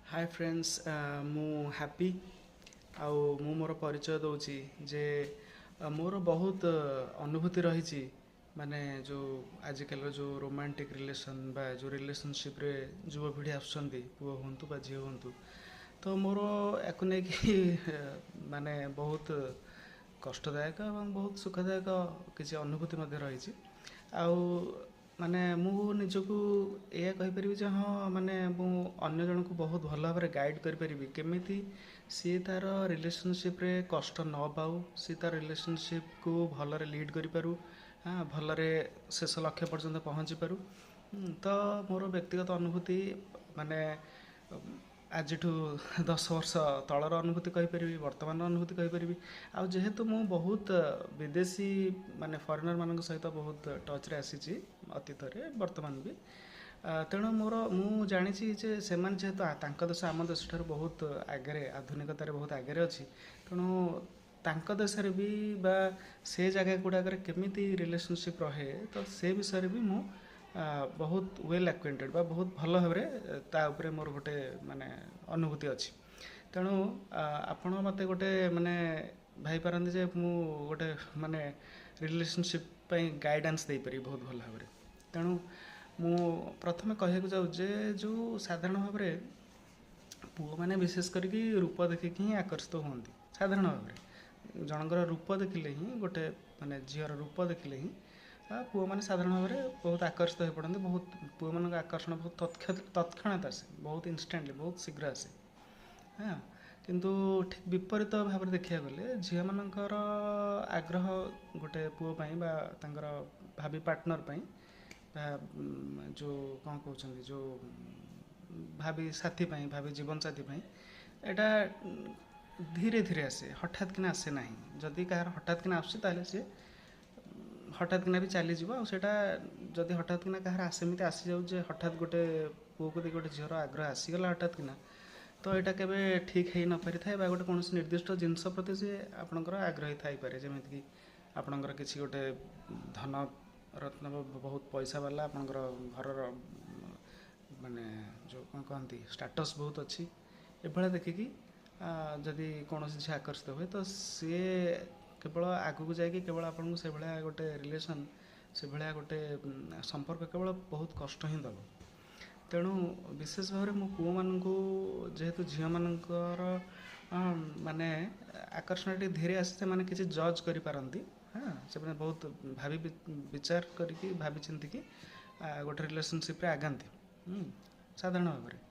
hi friends मु happy आउ मु मोर परिचय दूची जे मोर बहुत अनुभूति रही माने जो आजिकल जो रोमांटिक रिलेशन बा जो रिलेशनशिप रे युवपीढ़ी आसुँच पुओ हूँ बा झी हूँ तो मोर या नहीं माने बहुत कष्टदायक और बहुत सुखदायक किसी अनुभूति रही आउ माने मु निजको या कहीपरि जे हाँ माने मु अन्य जन को बहुत भल भाव गाइड करी केमिति सी तार रिलेशनशिप रे कष्ट न पाऊ सी तार रिलेशनशिप को भलरे लीड करि पारू हाँ भलरे शेष लक्ष्य पर्यंत पहुँची पारू तो मोर व्यक्तिगत अनुभूति माने आज 10 वर्ष तलर अनुभूति कहीपरि वर्तमान अनुभूति कहीपरि आउ जेहेतु मु बहुत विदेशी माने फरेनर मान सहित बहुत टच रे आसी अतीत वर्तमान भी तेणु मोर मु जानी जे से जेहेतु देश आम देश ठार बहुत आगे आधुनिकतार बहुत आगे अच्छी तेणु तांक देश भी बा से जगह गुड़ाक केमी रिलेशनशिप रहे तो से विषय भी मु बहुत वेल एक्वेंटेड बा बहुत भल भाव ता उपरे मोर गोटे माने अनुभूति अच्छी तेणु आपण मते गोटे माने भाई पारंती जे मु गोटे माने रिलेशनशिप गाइडेंस दे पारि बहुत भल भाव तेणु मु प्रथमे कहूँ जाऊँ जो साधारण भाव पुओ मैंने विशेष करके रूप देखिक ही आकर्षित होती साधारण भाव जनकर रूप देखिले ही गोटे माने झीर रूप देखिले ही पुओ मैंने साधारण भाव बहुत आकर्षित हो पड़ते बहुत पुओ मान आकर्षण बहुत तत्क्षणात आसे बहुत इनस्टाटली बहुत शीघ्र आसे हाँ किंतु ठीक विपरीत भाव देखा गले झील मानकर आग्रह गोटे पुओ भावी पार्टनर जो कौन कहते जो भावी साथी भावी जीवन साथी एटा धीरे धीरे आसे हठात किना आसे ना जदि कहार हठात किना आसुचे सी हठात किना भी चली जाटा जदि हठात किना कहार आसेमती आसी जाऊे हठात गोटे पुओ को गोटे झीर आग्रह आसीगला हठात किना तो यहाँ केवे ठीक हो न पारि था गोटे कौन निर्दिष्ट जिनस प्रति सी आपणकर आग्रही थाईपे जमीक आपणकर किसी गोटे धन रत्न बहुत पैसा वाला आपणकर घर माने जो कौन कहती स्टेटस बहुत अच्छी ये देखिकी जदि कौन झी आकर्षित हुए तो सी केवल आगू जाकि केवल आपको से भाया गोटे रिलेसन से भाया गोटे संपर्क केवल बहुत कष्ट ही दब तेणु विशेष भाव में मो पुओ मान जेहेतु झील मानकर माने आकर्षण धीरे आसे मैंने किसी जज करि पारंती हाँ से बहुत भावी विचार करके भावी चिंतिकी गोटे रिलेशनशिप रे आगाती साधारण भाव में